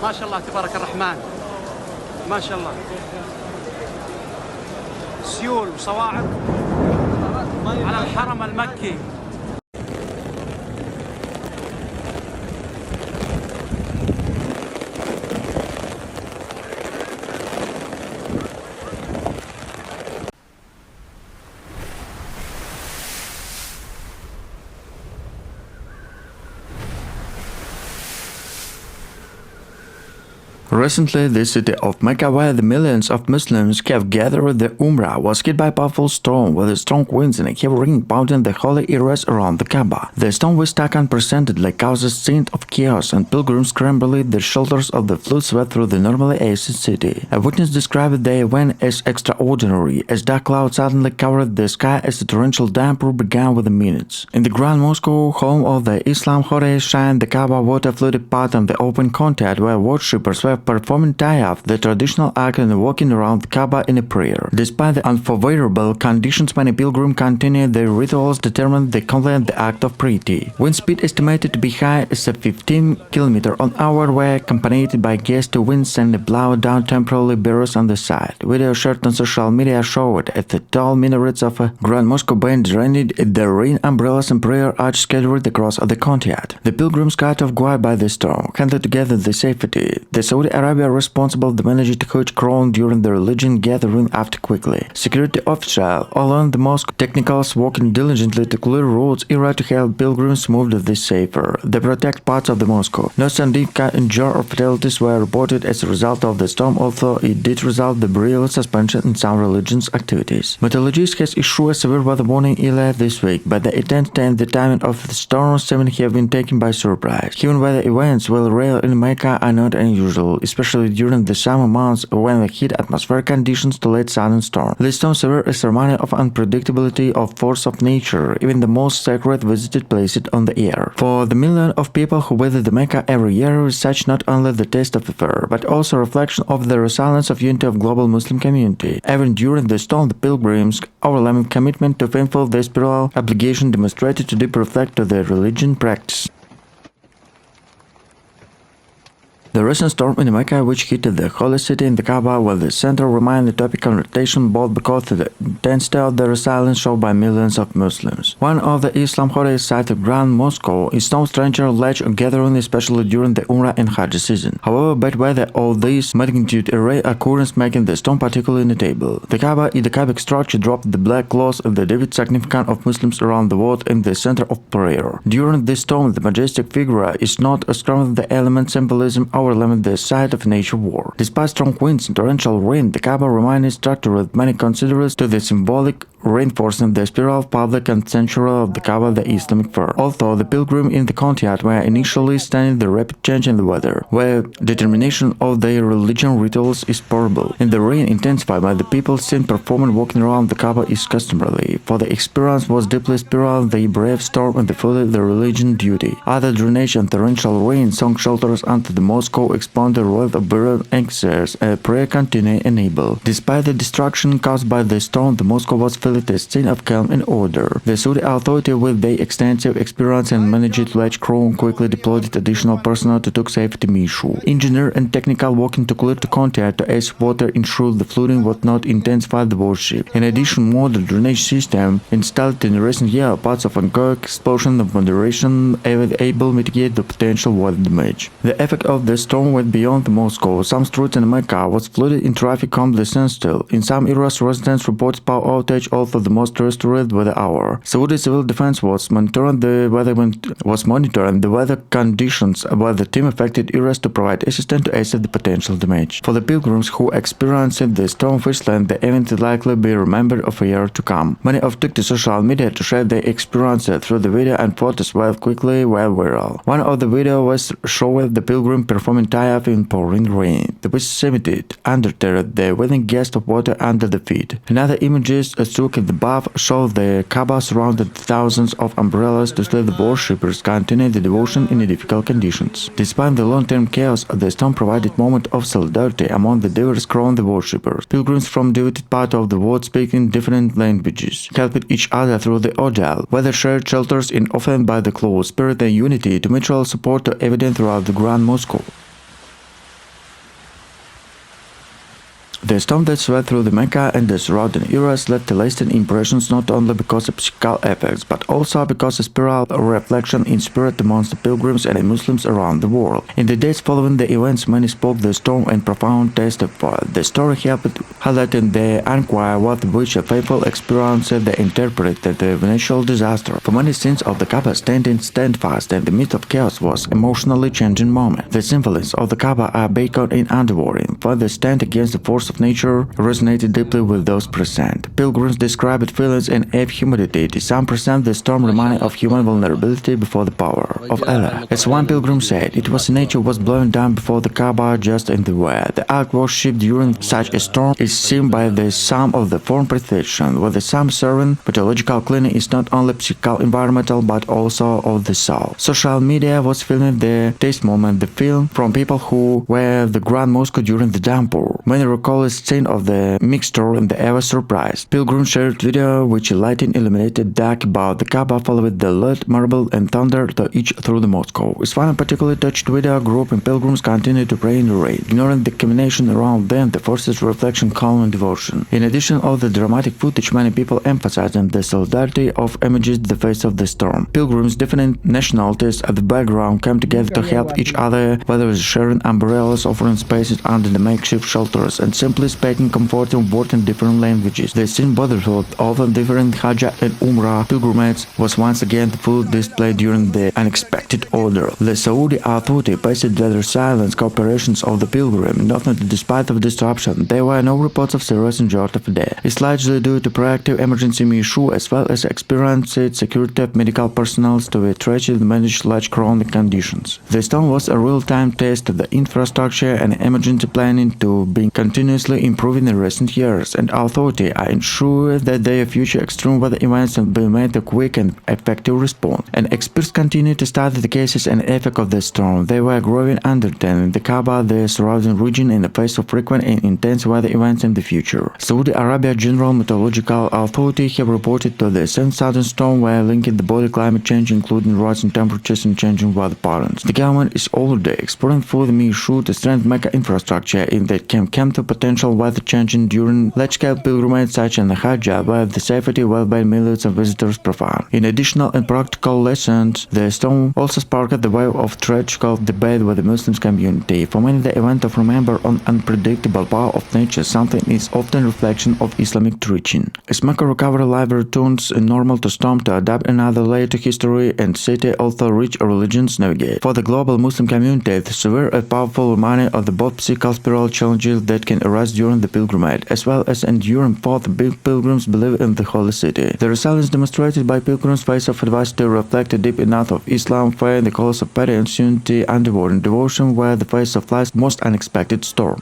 ما شاء الله تبارك الرحمن، ما شاء الله، سيول وصواعق على الحرم المكي. Recently, the city of Mecca, where the millions of Muslims have gathered the Umrah, was hit by a powerful storm with strong winds and a heavy rain pounding the holy areas around the Kaaba. The storm was stuck unprecedentedly caused a scene of chaos, and pilgrims scrambled their shelters of the flood swept through the normally acid city. A witness described the event as extraordinary, as dark clouds suddenly covered the sky as the torrential downpour began within minutes. In the Grand Mosque, home of the Islam holiest shrine, the Kaaba water flooded part of the open courtyard where worshippers were performing tawaf, the traditional act and walking around the Kaaba in a prayer. Despite the unfavorable conditions, many pilgrims continued their rituals determined they complete the act of piety. Wind speed estimated to be high as 15 km/h were accompanied by gusts to winds and blow down temporary barriers on the side. Video shared on social media showed at the tall minarets of a Grand Mosque being drained, the rain umbrellas and prayer arch scattered across the courtyard. The pilgrims caught off guard by the storm handled together the safety. The Saudi Arabia responsible to manage the huge crowd during the religion gathering after quickly. Security officials along the mosque technicals working diligently to clear roads area to help pilgrims move this safer. They protect parts of the mosque. No significant injury or fatalities were reported as a result of the storm, although it did result in the brief suspension in some religious activities. Meteorologists has issued a severe weather warning earlier this week, but the intent and the timing of the storm seem to have been taken by surprise. Human weather events, while rare in Mecca, are not unusual, especially during the summer months when the heat atmospheric conditions to lead sudden storm. This storm severe is a reminder of unpredictability of force of nature, even the most sacred visited places on the air. For the millions of people who visit the Mecca every year, is such not only the taste of the fair, but also a reflection of the resilience of unity of global Muslim community. Even during the storm, the pilgrims' overwhelming commitment to fulfill their spiritual obligation demonstrated to deep reflect to their religion practice. The recent storm in Mecca, which hit the holy city in the Kaaba, was the center remained the topic of conversation both because of the intensity of the resilience shown by millions of Muslims. One of the Islam holiest sites of Grand Mosque is no stranger large gathering, especially during the Umrah and Hajj season. However, bad weather of this magnitude array occurrence making the storm particularly notable. The Kaaba is the Kaaba structure dropped the black cloth of the David significant of Muslims around the world in the center of prayer. During this storm, the majestic figure is not a strong the element symbolism overwhelmed the site of nature war. Despite strong winds and torrential rain, the Kaaba remained structured with many considerations to the symbolic reinforcing the spiritual, public and central of the Kaaba, the Islamic fair. Although the pilgrims in the courtyard were initially studying the rapid change in the weather, where determination of their religion rituals is probable. In the rain intensified by the people seen performing walking around the Kaaba is customary, for the experience was deeply spiritual, the brave storm and the fully the religion duty. Other drainage and torrential rain sunk shelters unto the mosque expand the wealth of burial anxious a prayer continue enable. Despite the destruction caused by the storm, the mosque was filled a scene of calm and order. The Saudi authority, with their extensive experience and managed large crew, quickly deployed additional personnel to take safety measures. Engineer and technical working to clear the courtyard to ice water ensure the flooding would not intensify the worship. In addition, modern drainage system installed in recent years, parts of ongoing explosion of moderation able mitigate the potential water damage. The effect of the storm went beyond the mosque. Some streets in Mecca was flooded in traffic calmly standstill. In some areas, residents reported power outage, although the most restored by the hour. Saudi Civil Defense was monitoring the weather conditions by the team affected areas to provide assistance to assess the potential damage. For the pilgrims who experienced the storm firsthand, the event will likely be remembered of a year to come. Many have took to social media to share their experience through the video and photos quickly went viral. One of the videos was showing the pilgrim performing tawaf in pouring rain. The which cemented undeterred the willing guest of water under the feet. Another images took in the bath show the Kaaba surrounded thousands of umbrellas to let the worshippers continue the devotion in difficult conditions. Despite the long-term chaos, the storm provided moment of solidarity among the diverse crowd of worshippers. Pilgrims from divided parts of the world speaking different languages helped each other through the ordeal, whether shared shelters in often by the close spirit and unity to mutual support to evident throughout the Grand Mosque. The storm that swept through the Mecca and the surrounding areas left lasting impressions not only because of psychical effects, but also because of spiral reflection in spirit amongst the pilgrims and Muslims around the world. In the days following the events, many spoke the storm and profound taste of fire. The story helped highlighting the unclear what which a faithful experience they interpreted the natural disaster. For many scenes of the Kaaba standing steadfast in the midst of chaos was emotionally changing moment. The symbols of the Kaaba are baked in underworld, for the stand against the force of nature resonated deeply with those present. Pilgrims described feelings and awe humidity. Some present the storm reminding of human vulnerability before the power of Allah. As one pilgrim said, it was nature was blowing down before the Kaaba just in the way. The ark worship during such a storm is seen by the sum of the form perfection, with the sum serving pathological cleaning is not only psychical environmental but also of the soul. Social media was filming the taste moment, the film from people who were at the Grand Mosque during the downpour. Many recall a scene of the mixture and the ever surprise. Pilgrims shared video which lighting illuminated dark about the Kaaba followed the light, marble and thunder to each through the mosque. As one particularly touched video, group and pilgrims continued to pray in the rain, ignoring the combination around them, the forces reflection, calm and devotion. In addition of the dramatic footage, many people emphasizing the solidarity of images the face of the storm. Pilgrims, different nationalities at the background came together to help each other, whether it's sharing umbrellas, offering spaces under the makeshift shelters, and simply speaking comforting words in different languages. The scene brotherhood of the different Hajj and Umrah pilgrimages was once again the full display during the unexpected order. The Saudi authority based their silence cooperations of the pilgrim, not despite of disruption. There were no reports of serious injured of death. It's largely due to proactive emergency measures as well as experienced security of medical personnel to tragically manage large chronic conditions. The storm was a real-time test of the infrastructure and emergency planning to be continuously improving in recent years, and authorities are ensured that their future extreme weather events will be made a quick and effective response. And experts continue to study the cases and effect of the storm. They were growing understanding the Kaaba, the surrounding region in the face of frequent and intense weather events in the future. Saudi Arabia General Meteorological Authority have reported to the same sudden storm were linking the body climate change, including rising temperatures and changing weather patterns. The government is already exploring further measures to strengthen Mecca infrastructure in that can come to potential weather changing during large-scale pilgrimages such as the Hajj, where the safety well-being millions of visitors profound. In additional and practical lessons, the storm also sparked the wave of tragical debate with the Muslim community. For many, the event of remember on unpredictable power of nature, something is often reflection of Islamic teaching. As Mecca recovery life returns normal to storm to adapt another layer to history and city, although rich religions navigate. For the global Muslim community, the severe and powerful reminder of the both psychical spiritual challenges that can arise during the pilgrimage, as well as enduring for the pilgrims believe in the holy city. The resilience demonstrated by pilgrims' face of adversity reflected deep enough of Islam, faith, the cause of piety and unity, underworld and devotion were the face of life's most unexpected storm.